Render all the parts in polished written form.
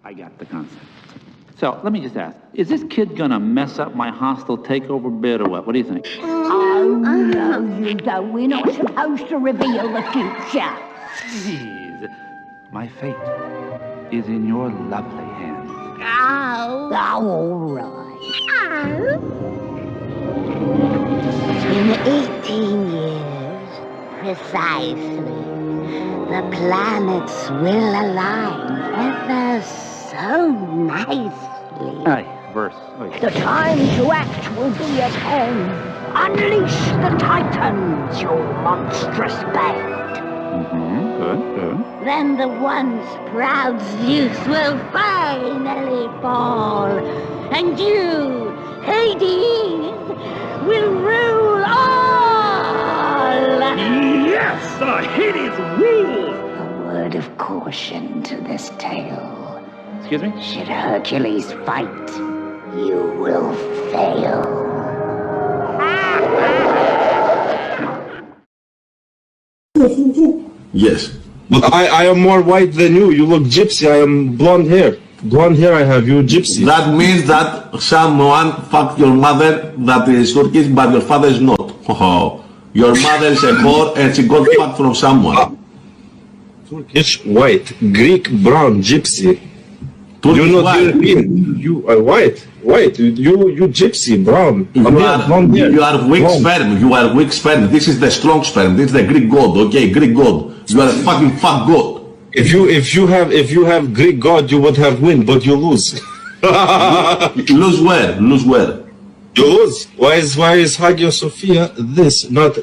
I got the concept. So, let me just ask, is this kid gonna mess up my hostile takeover bid or what? What do you think? Oh, no, you don't. We're not supposed to reveal the future. Jeez, my fate is in your lovely hands. Oh, all right. In 18 years, precisely, the planets will align ever so nicely. Aye, verse. The time to act will be at hand. Unleash the Titans, you monstrous band. Good. Then the once proud Zeus will finally fall, and you, Hades, will rule all! Yes, the Hades rule! A word of caution to this tale. Excuse me? Should Hercules fight, you will fail. Yes. But I am more white than you. You look gypsy. I am blonde hair. Blonde hair I have. You gypsy. That means that someone fucked your mother that is Turkish, but your father is not. Oh, your mother is a whore and she got fucked from someone. Turkish white, Greek brown, gypsy. Turkish You're not white. European. You are white. White. You gypsy brown. You are weak blonde. sperm. You are weak sperm. This is the strong sperm. This is the Greek god. Okay, Greek god. You are a fucking fuck god. If you have Greek god, you would have win, but you lose. Lose where? Lose where? You lose. Why is Hagia Sophia this, not?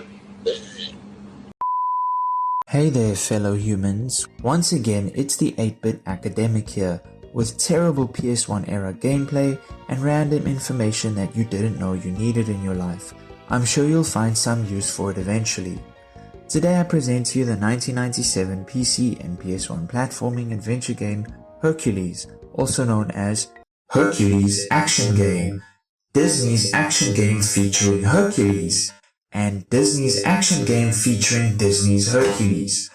Hey there fellow humans, once again it's the 8-bit academic here, with terrible PS1 era gameplay and random information that you didn't know you needed in your life. I'm sure you'll find some use for it eventually. Today I present to you the 1997 PC and PS1 platforming adventure game Hercules, also known as Hercules Action Game, Disney's action game featuring Hercules, and Disney's action game featuring Disney's Hercules.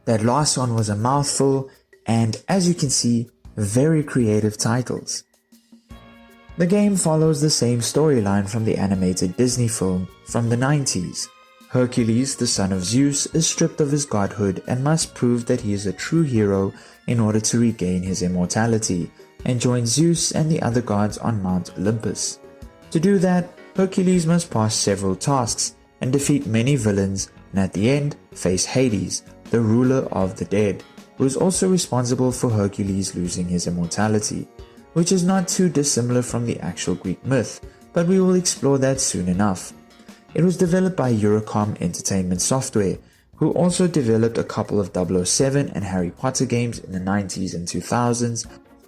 That last one was a mouthful, and as you can see, very creative titles. The game follows the same storyline from the animated Disney film from the 90s. Hercules, the son of Zeus, is stripped of his godhood and must prove that he is a true hero in order to regain his immortality, and join Zeus and the other gods on Mount Olympus. To do that, Hercules must pass several tasks and defeat many villains, and at the end face Hades, the ruler of the dead, who is also responsible for Hercules losing his immortality, which is not too dissimilar from the actual Greek myth, but we will explore that soon enough. It was developed by Eurocom Entertainment Software, who also developed a couple of 007 and Harry Potter games in the 90s and 2000s,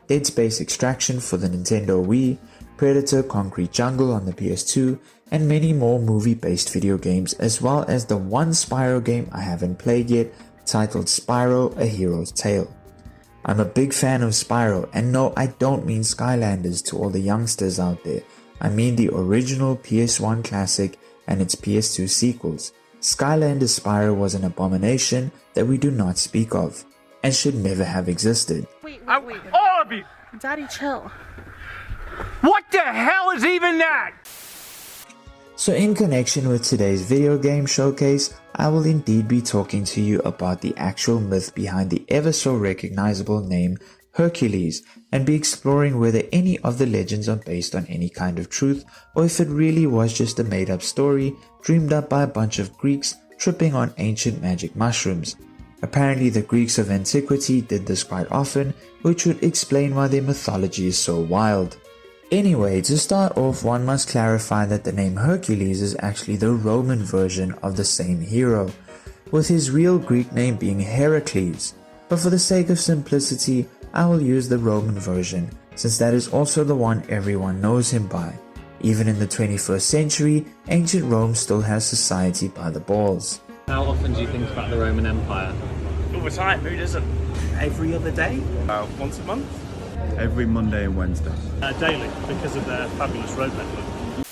Dead Space Extraction for the Nintendo Wii, Predator Concrete Jungle on the PS2, and many more movie-based video games, as well as the one Spyro game I haven't played yet, titled Spyro: A Hero's Tale. I'm a big fan of Spyro, and no, I don't mean Skylanders to all the youngsters out there. I mean the original PS1 classic and its PS2 sequels. Skylanders Spyro was an abomination that we do not speak of, and should never have existed. Wait. All of you! Daddy, chill. What the hell is even that? So in connection with today's video game showcase, I will indeed be talking to you about the actual myth behind the ever so recognizable name Hercules, and be exploring whether any of the legends are based on any kind of truth, or if it really was just a made up story dreamed up by a bunch of Greeks tripping on ancient magic mushrooms. Apparently the Greeks of antiquity did this quite often, which would explain why their mythology is so wild. Anyway, to start off, one must clarify that the name Hercules is actually the Roman version of the same hero, with his real Greek name being Heracles, but for the sake of simplicity, I will use the Roman version, since that is also the one everyone knows him by. Even in the 21st century, ancient Rome still has society by the balls. How often do you think about the Roman Empire? All the time, who doesn't? Every other day? Once a month? Every Monday and Wednesday. Daily, because of their fabulous road network.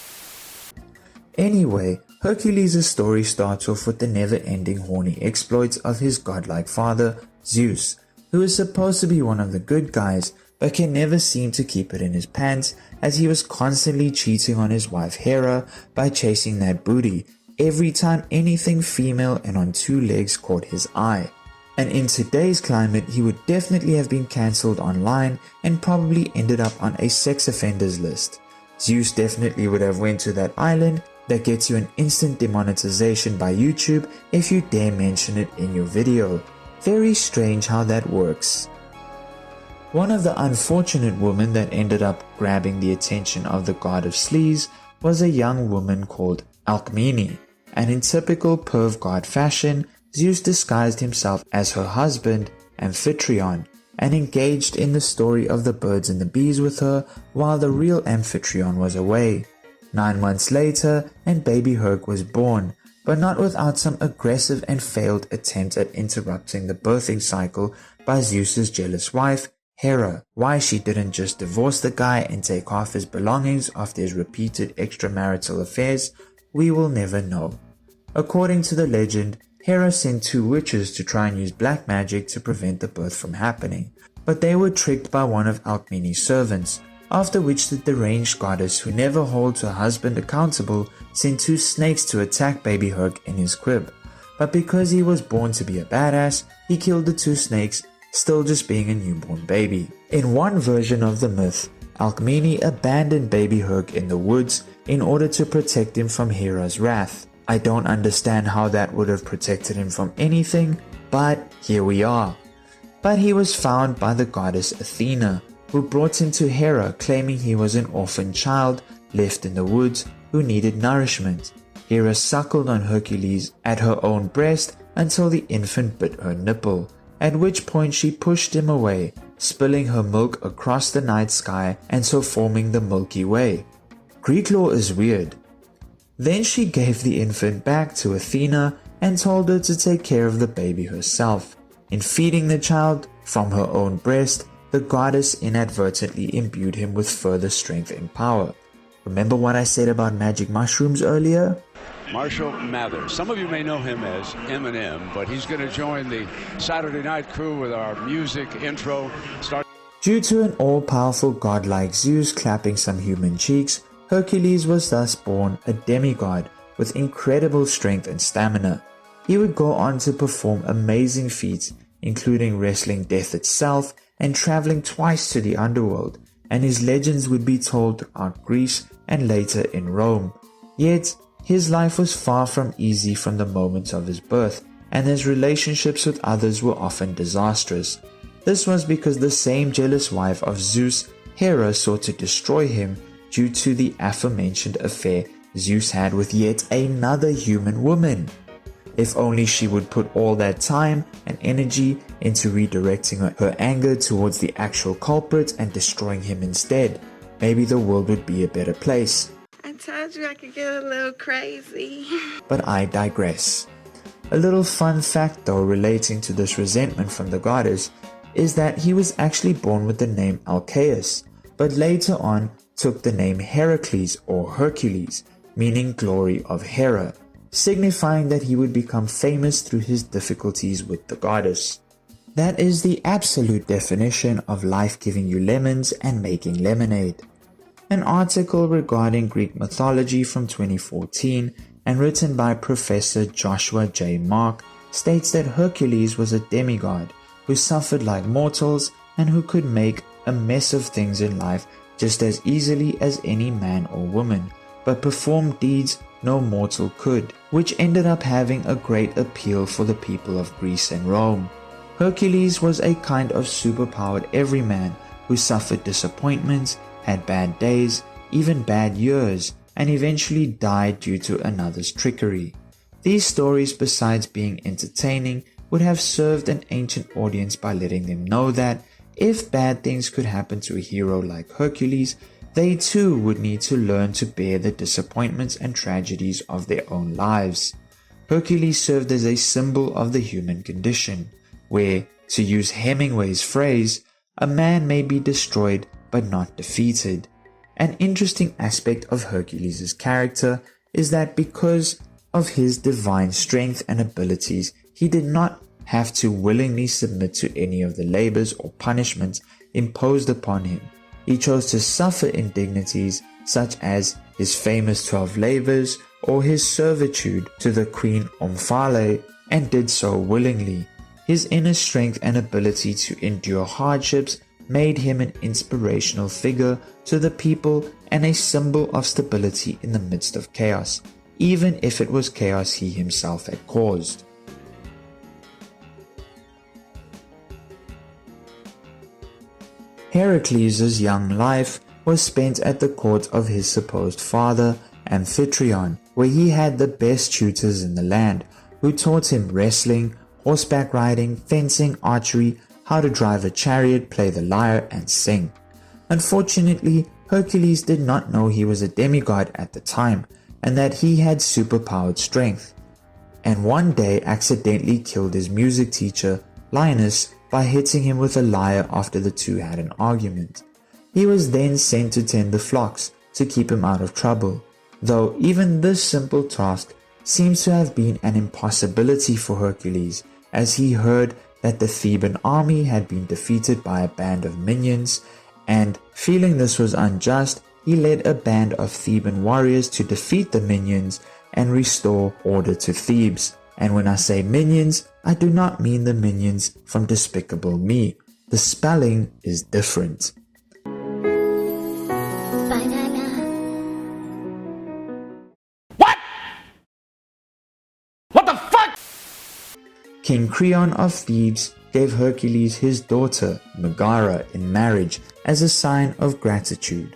Anyway, Hercules' story starts off with the never-ending horny exploits of his godlike father, Zeus, who is supposed to be one of the good guys, but can never seem to keep it in his pants, as he was constantly cheating on his wife Hera by chasing that booty every time anything female and on two legs caught his eye. And in today's climate, he would definitely have been cancelled online and probably ended up on a sex offenders list. Zeus definitely would have went to that island that gets you an instant demonetization by YouTube if you dare mention it in your video. Very strange how that works. One of the unfortunate women that ended up grabbing the attention of the god of sleaze was a young woman called Alcmene, and in typical perv god fashion, Zeus disguised himself as her husband, Amphitryon, and engaged in the story of the birds and the bees with her while the real Amphitryon was away. 9 months later, and baby Herc was born, but not without some aggressive and failed attempt at interrupting the birthing cycle by Zeus's jealous wife, Hera. Why she didn't just divorce the guy and take half his belongings after his repeated extramarital affairs, we will never know. According to the legend, Hera sent 2 witches to try and use black magic to prevent the birth from happening, but they were tricked by one of Alcmene's servants, after which the deranged goddess who never holds her husband accountable sent 2 snakes to attack baby Herc in his crib. But because he was born to be a badass, he killed the 2 snakes, still just being a newborn baby. In one version of the myth, Alcmene abandoned baby Herc in the woods in order to protect him from Hera's wrath. I don't understand how that would have protected him from anything, but here we are. But he was found by the goddess Athena, who brought him to Hera claiming he was an orphan child left in the woods who needed nourishment. Hera suckled on Hercules at her own breast until the infant bit her nipple, at which point she pushed him away, spilling her milk across the night sky and so forming the Milky Way. Greek lore is weird. Then she gave the infant back to Athena and told her to take care of the baby herself. In feeding the child from her own breast, the goddess inadvertently imbued him with further strength and power. Remember what I said about magic mushrooms earlier? Marshall Mathers. Some of you may know him as Eminem, but he's going to join the Saturday night crew with our music intro. Due to an all-powerful god like Zeus clapping some human cheeks, Hercules was thus born a demigod with incredible strength and stamina. He would go on to perform amazing feats, including wrestling death itself and traveling twice to the underworld, and his legends would be told throughout Greece and later in Rome. Yet, his life was far from easy from the moment of his birth, and his relationships with others were often disastrous. This was because the same jealous wife of Zeus, Hera, sought to destroy him due to the aforementioned affair Zeus had with yet another human woman. If only she would put all that time and energy into redirecting her anger towards the actual culprit and destroying him instead, maybe the world would be a better place. I told you I could get a little crazy. But I digress. A little fun fact though relating to this resentment from the goddess is that he was actually born with the name Alcaeus, but later on took the name Heracles or Hercules, meaning glory of Hera, signifying that he would become famous through his difficulties with the goddess. That is the absolute definition of life giving you lemons and making lemonade. An article regarding Greek mythology from 2014 and written by Professor Joshua J. Mark states that Hercules was a demigod who suffered like mortals and who could make a mess of things in life just as easily as any man or woman, but performed deeds no mortal could, which ended up having a great appeal for the people of Greece and Rome. Hercules was a kind of superpowered everyman who suffered disappointments, had bad days, even bad years, and eventually died due to another's trickery. These stories, besides being entertaining, would have served an ancient audience by letting them know that if bad things could happen to a hero like Hercules, they too would need to learn to bear the disappointments and tragedies of their own lives. Hercules served as a symbol of the human condition, where, to use Hemingway's phrase, a man may be destroyed but not defeated. An interesting aspect of Hercules' character is that because of his divine strength and abilities, he did not have to willingly submit to any of the labors or punishments imposed upon him. He chose to suffer indignities such as his famous 12 labors or his servitude to the queen Omphale, and did so willingly. His inner strength and ability to endure hardships made him an inspirational figure to the people and a symbol of stability in the midst of chaos, even if it was chaos he himself had caused. Heracles' young life was spent at the court of his supposed father, Amphitryon, where he had the best tutors in the land, who taught him wrestling, horseback riding, fencing, archery, how to drive a chariot, play the lyre, and sing. Unfortunately, Hercules did not know he was a demigod at the time, and that he had superpowered strength, and one day accidentally killed his music teacher, Linus, by hitting him with a lyre after the two had an argument. He was then sent to tend the flocks to keep him out of trouble, though even this simple task seems to have been an impossibility for Hercules, as he heard that the Theban army had been defeated by a band of minions, and feeling this was unjust, he led a band of Theban warriors to defeat the minions and restore order to Thebes. And when I say minions, I do not mean the minions from Despicable Me. The spelling is different. What the fuck? King Creon of Thebes gave Hercules his daughter, Megara, in marriage as a sign of gratitude.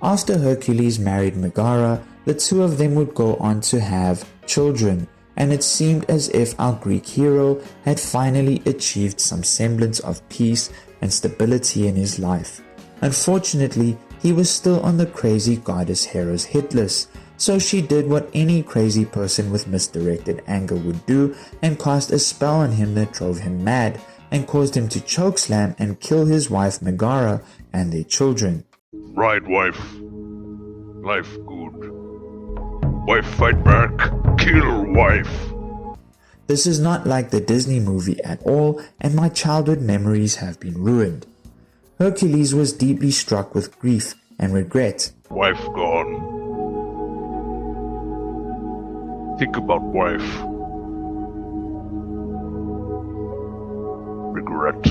After Hercules married Megara, the two of them would go on to have children, and it seemed as if our Greek hero had finally achieved some semblance of peace and stability in his life. Unfortunately, he was still on the crazy goddess Hera's hit list, so she did what any crazy person with misdirected anger would do and cast a spell on him that drove him mad and caused him to chokeslam and kill his wife Megara and their children. Right, wife. Life good. Wife fight back. Kill wife. This is not like the Disney movie at all, and my childhood memories have been ruined. Hercules was deeply struck with grief and regret. Wife gone. Think about wife. Regret.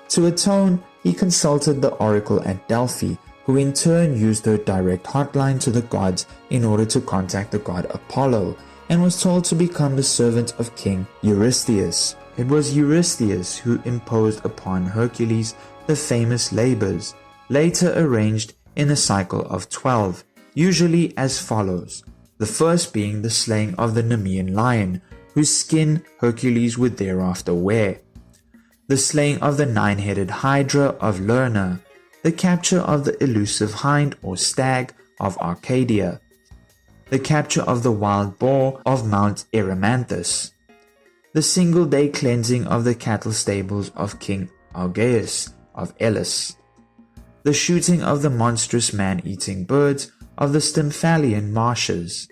To atone, he consulted the oracle at Delphi, who in turn used her direct hotline to the gods in order to contact the god Apollo, and was told to become the servant of King Eurystheus. It was Eurystheus who imposed upon Hercules the famous Labours, later arranged in a cycle of 12, usually as follows: the first being the slaying of the Nemean lion, whose skin Hercules would thereafter wear, the slaying of the 9-headed Hydra of Lerna, the capture of the elusive hind or stag of Arcadia, the capture of the wild boar of Mount Erymanthus, the single-day cleansing of the cattle stables of King Augeas of Elis, the shooting of the monstrous man-eating birds of the Stymphalian marshes,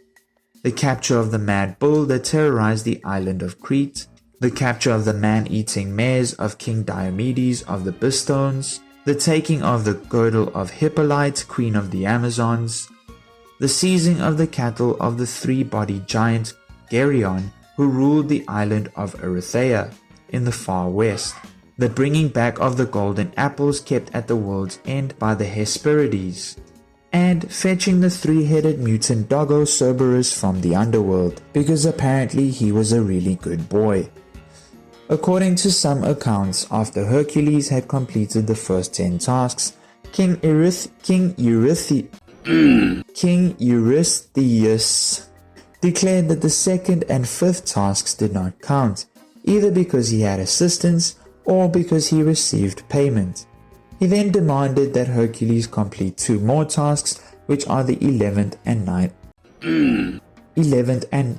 the capture of the mad bull that terrorized the island of Crete, the capture of the man-eating mares of King Diomedes of the Bistones, the taking of the girdle of Hippolyte, queen of the Amazons, the seizing of the cattle of the three-bodied giant Geryon, who ruled the island of Erythea in the far west, the bringing back of the golden apples kept at the world's end by the Hesperides, and fetching the 3-headed mutant doggo Cerberus from the underworld, because apparently he was a really good boy. According to some accounts, after Hercules had completed the first 10 tasks, King Eurystheus declared that the second and fifth tasks did not count, either because he had assistance or because he received payment. He then demanded that Hercules complete 2 more tasks, which are the 11th and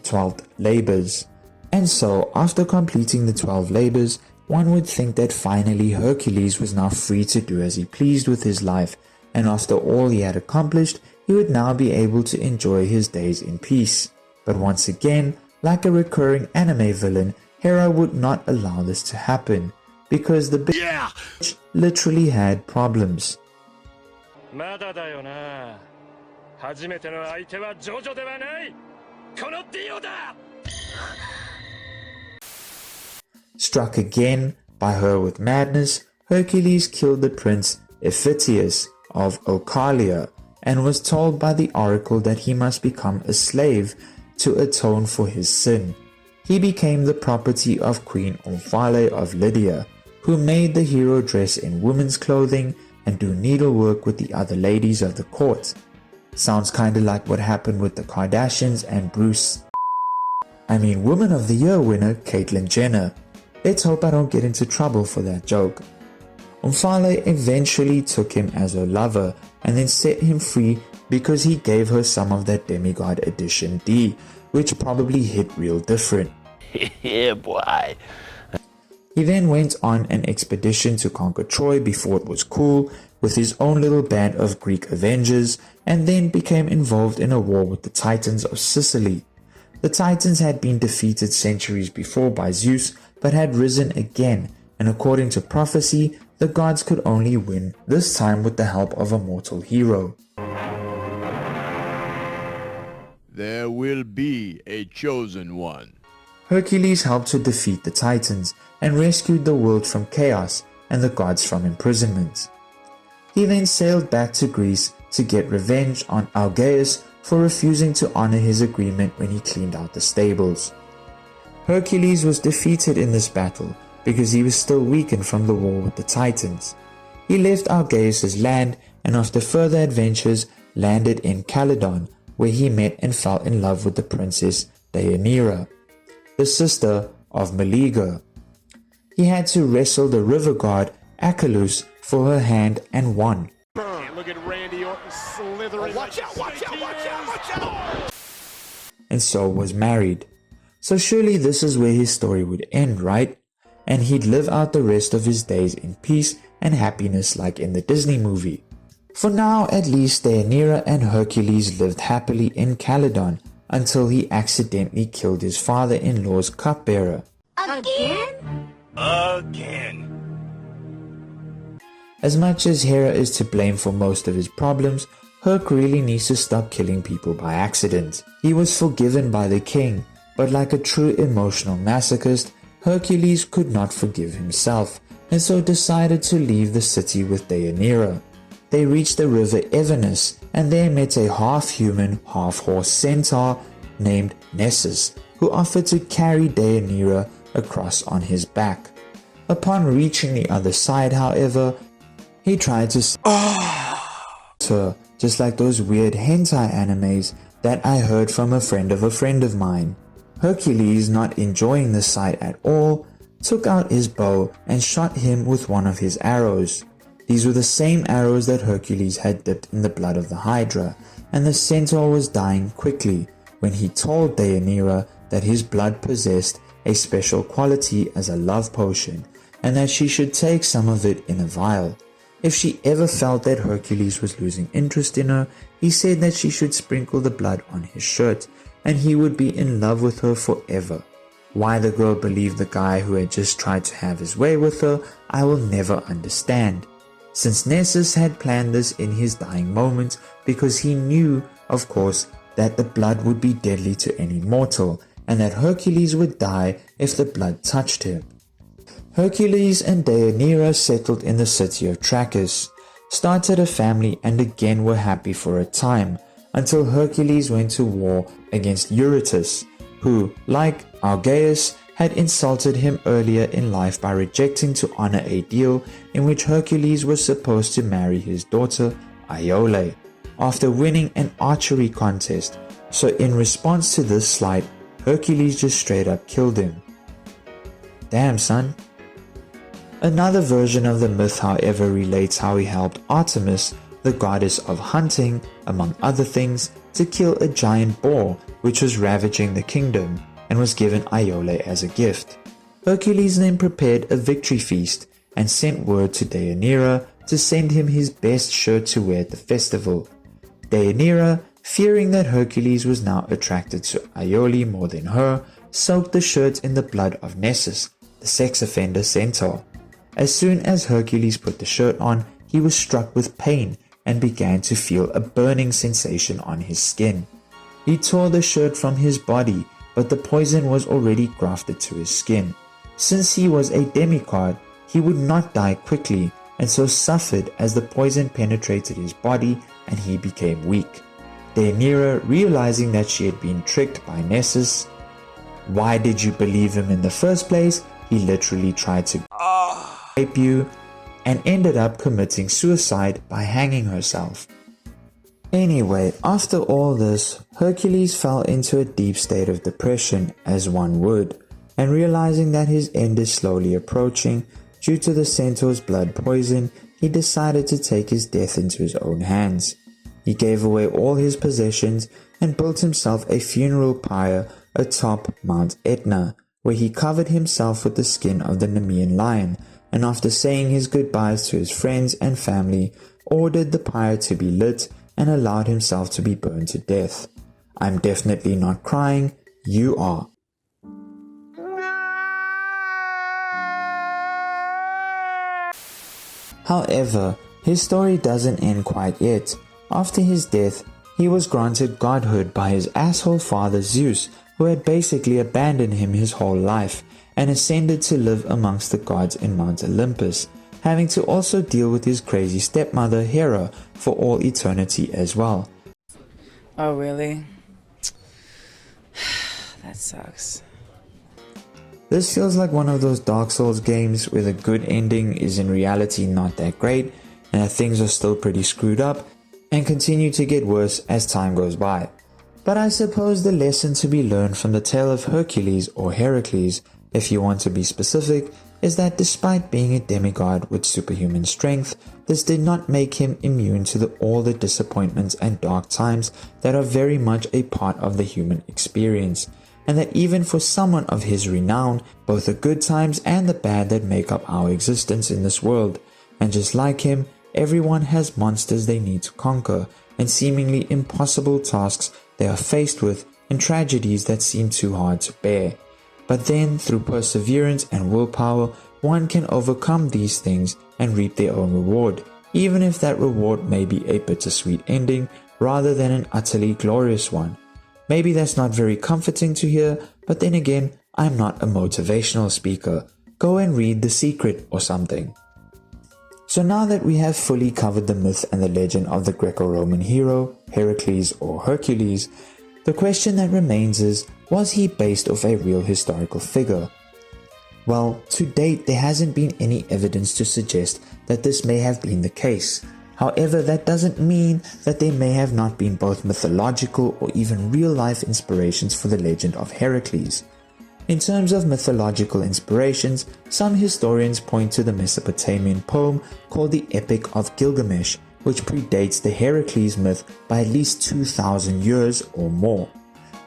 12th labors. And so, after completing the 12 labors, one would think that finally Hercules was now free to do as he pleased with his life, and after all he had accomplished, he would now be able to enjoy his days in peace. But once again, like a recurring anime villain, Hera would not allow this to happen. because the bitch literally had problems. Struck again by her with madness, Hercules killed the prince Iphitus of Ocalia and was told by the oracle that he must become a slave to atone for his sin. He became the property of Queen Omphale of Lydia, who made the hero dress in women's clothing and do needlework with the other ladies of the court. Sounds kinda like what happened with the Kardashians and Woman of the Year winner Caitlyn Jenner. Let's hope I don't get into trouble for that joke. Omphale eventually took him as her lover and then set him free because he gave her some of that Demigod Edition D, which probably hit real different. Yeah, boy. He then went on an expedition to conquer Troy before it was cool with his own little band of Greek Avengers, and then became involved in a war with the Titans of Sicily. The Titans had been defeated centuries before by Zeus, but had risen again, and according to prophecy, the gods could only win, this time with the help of a mortal hero. There will be a chosen one. Hercules helped to defeat the Titans and rescued the world from chaos and the gods from imprisonment. He then sailed back to Greece to get revenge on Algaeus for refusing to honor his agreement when he cleaned out the stables. Hercules was defeated in this battle because he was still weakened from the war with the Titans. He left Algaeus' land and after further adventures landed in Calydon, where he met and fell in love with the princess Deianira, the sister of Meleager. He had to wrestle the river god Achelous for her hand and won. Look at Randy Orton slithering. Watch out, watch out, watch out, watch out! And so was married. So surely this is where his story would end, right? And he'd live out the rest of his days in peace and happiness like in the Disney movie. For now, at least, Deianira and Hercules lived happily in Calydon until he accidentally killed his father-in-law's cupbearer. Again? Again. As much as Hera is to blame for most of his problems, Herc really needs to stop killing people by accident. He was forgiven by the king, but like a true emotional masochist, Hercules could not forgive himself, and so decided to leave the city with Deianira. They reached the river Evenus, and there met a half-human, half-horse centaur named Nessus, who offered to carry Deianira across on his back. Upon reaching the other side, however, he tried to her, just like those weird hentai animes that I heard from a friend of mine. Hercules, not enjoying the sight at all, took out his bow and shot him with one of his arrows. These were the same arrows that Hercules had dipped in the blood of the Hydra, and the centaur was dying quickly when he told Deianira that his blood possessed a special quality as a love potion, and that she should take some of it in a vial. If she ever felt that Hercules was losing interest in her, he said that she should sprinkle the blood on his shirt, and he would be in love with her forever. Why the girl believed the guy who had just tried to have his way with her, I will never understand. Since Nessus had planned this in his dying moments because he knew, of course, that the blood would be deadly to any mortal, and that Hercules would die if the blood touched him. Hercules and Deianira settled in the city of Trachis, started a family and again were happy for a time, until Hercules went to war against Eurytus, who, like Algaeus, had insulted him earlier in life by rejecting to honor a deal in which Hercules was supposed to marry his daughter Iole, after winning an archery contest. So in response to this slight, Hercules just straight up killed him. Damn, son. Another version of the myth, however, relates how he helped Artemis, the goddess of hunting, among other things, to kill a giant boar which was ravaging the kingdom, and was given Iole as a gift. Hercules then prepared a victory feast and sent word to Deianira to send him his best shirt to wear at the festival. Deianira, fearing that Hercules was now attracted to Iole more than her, soaked the shirt in the blood of Nessus, the sex offender centaur. As soon as Hercules put the shirt on, he was struck with pain and began to feel a burning sensation on his skin. He tore the shirt from his body, but the poison was already grafted to his skin. Since he was a demigod, he would not die quickly, and so suffered as the poison penetrated his body and he became weak. Deianira, realizing that she had been tricked by Nessus, why did you believe him in the first place? He literally tried to rape you, and ended up committing suicide by hanging herself. Anyway, after all this, Hercules fell into a deep state of depression, as one would, and realizing that his end is slowly approaching due to the centaur's blood poison, he decided to take his death into his own hands. He gave away all his possessions and built himself a funeral pyre atop Mount Etna, where he covered himself with the skin of the Nemean lion, and after saying his goodbyes to his friends and family, ordered the pyre to be lit and allowed himself to be burned to death. I'm definitely not crying, you are. However, his story doesn't end quite yet. After his death, he was granted godhood by his asshole father Zeus, who had basically abandoned him his whole life, and ascended to live amongst the gods in Mount Olympus, having to also deal with his crazy stepmother Hera for all eternity as well. Oh really? That sucks. This feels like one of those Dark Souls games where the good ending is in reality not that great, and that things are still pretty screwed up, and continue to get worse as time goes by. But I suppose the lesson to be learned from the tale of Hercules, or Heracles, if you want to be specific, is that despite being a demigod with superhuman strength, this did not make him immune to all the disappointments and dark times that are very much a part of the human experience, and that even for someone of his renown, both the good times and the bad that make up our existence in this world, and just like him, everyone has monsters they need to conquer, and seemingly impossible tasks they are faced with, and tragedies that seem too hard to bear. But then, through perseverance and willpower, one can overcome these things and reap their own reward, even if that reward may be a bittersweet ending rather than an utterly glorious one. Maybe that's not very comforting to hear, but then again, I'm not a motivational speaker. Go and read The Secret or something. So now that we have fully covered the myth and the legend of the Greco-Roman hero, Heracles or Hercules, the question that remains is, was he based off a real historical figure? Well, to date there hasn't been any evidence to suggest that this may have been the case. However, that doesn't mean that there may have not been both mythological or even real-life inspirations for the legend of Heracles. In terms of mythological inspirations, some historians point to the Mesopotamian poem called the Epic of Gilgamesh, which predates the Heracles myth by at least 2,000 years or more.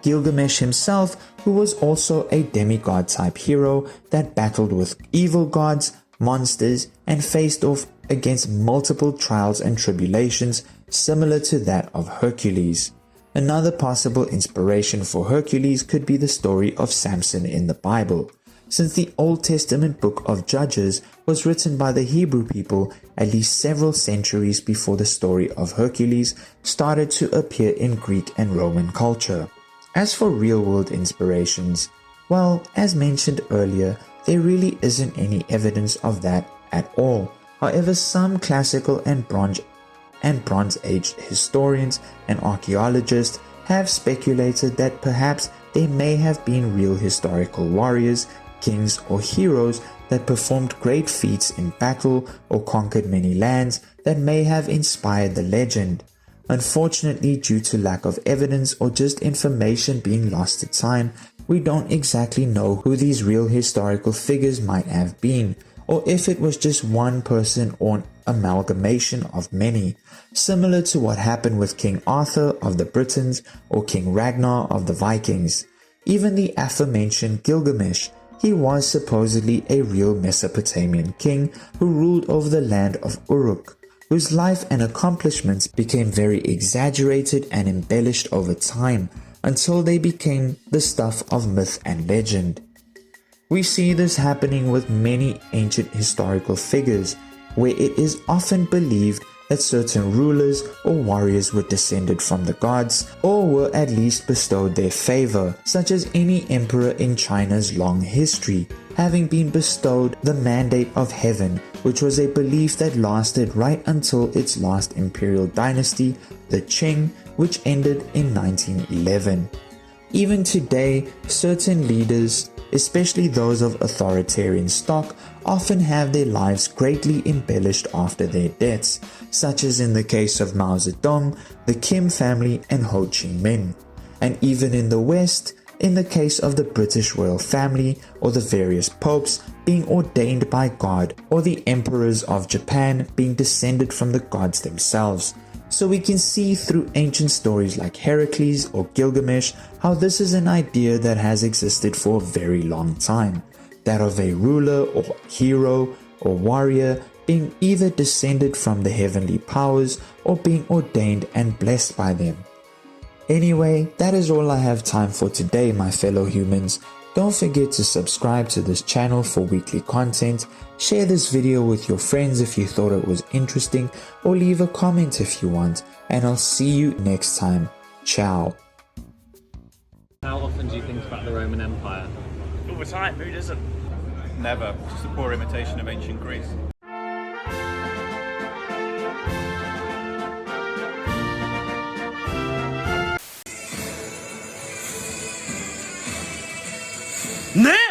Gilgamesh himself, who was also a demigod type hero that battled with evil gods, monsters, and faced off against multiple trials and tribulations similar to that of Hercules. Another possible inspiration for Hercules could be the story of Samson in the Bible, since the Old Testament book of Judges was written by the Hebrew people at least several centuries before the story of Hercules started to appear in Greek and Roman culture. As for real-world inspirations, well, as mentioned earlier, there really isn't any evidence of that at all. However, some classical and Bronze Age historians and archaeologists have speculated that perhaps there may have been real historical warriors, kings or heroes that performed great feats in battle or conquered many lands that may have inspired the legend. Unfortunately, due to lack of evidence or just information being lost to time, we don't exactly know who these real historical figures might have been, or if it was just one person or an amalgamation of many, similar to what happened with King Arthur of the Britons or King Ragnar of the Vikings. Even the aforementioned Gilgamesh, he was supposedly a real Mesopotamian king who ruled over the land of Uruk, whose life and accomplishments became very exaggerated and embellished over time until they became the stuff of myth and legend. We see this happening with many ancient historical figures, where it is often believed that certain rulers or warriors were descended from the gods, or were at least bestowed their favor, such as any emperor in China's long history, having been bestowed the mandate of heaven, which was a belief that lasted right until its last imperial dynasty, the Qing, which ended in 1911. Even today, certain leaders, especially those of authoritarian stock, often have their lives greatly embellished after their deaths, such as in the case of Mao Zedong, the Kim family, and Ho Chi Minh. And even in the West, in the case of the British royal family or the various popes being ordained by God, or the emperors of Japan being descended from the gods themselves. So we can see through ancient stories like Heracles or Gilgamesh how this is an idea that has existed for a very long time, that of a ruler or hero or warrior being either descended from the heavenly powers or being ordained and blessed by them. Anyway, that is all I have time for today, my fellow humans. Don't forget to subscribe to this channel for weekly content, share this video with your friends if you thought it was interesting, or leave a comment if you want, and I'll see you next time. Ciao. How often do you think about the Roman Empire? All the time, who doesn't? Never. Just a poor imitation of ancient Greece. 네?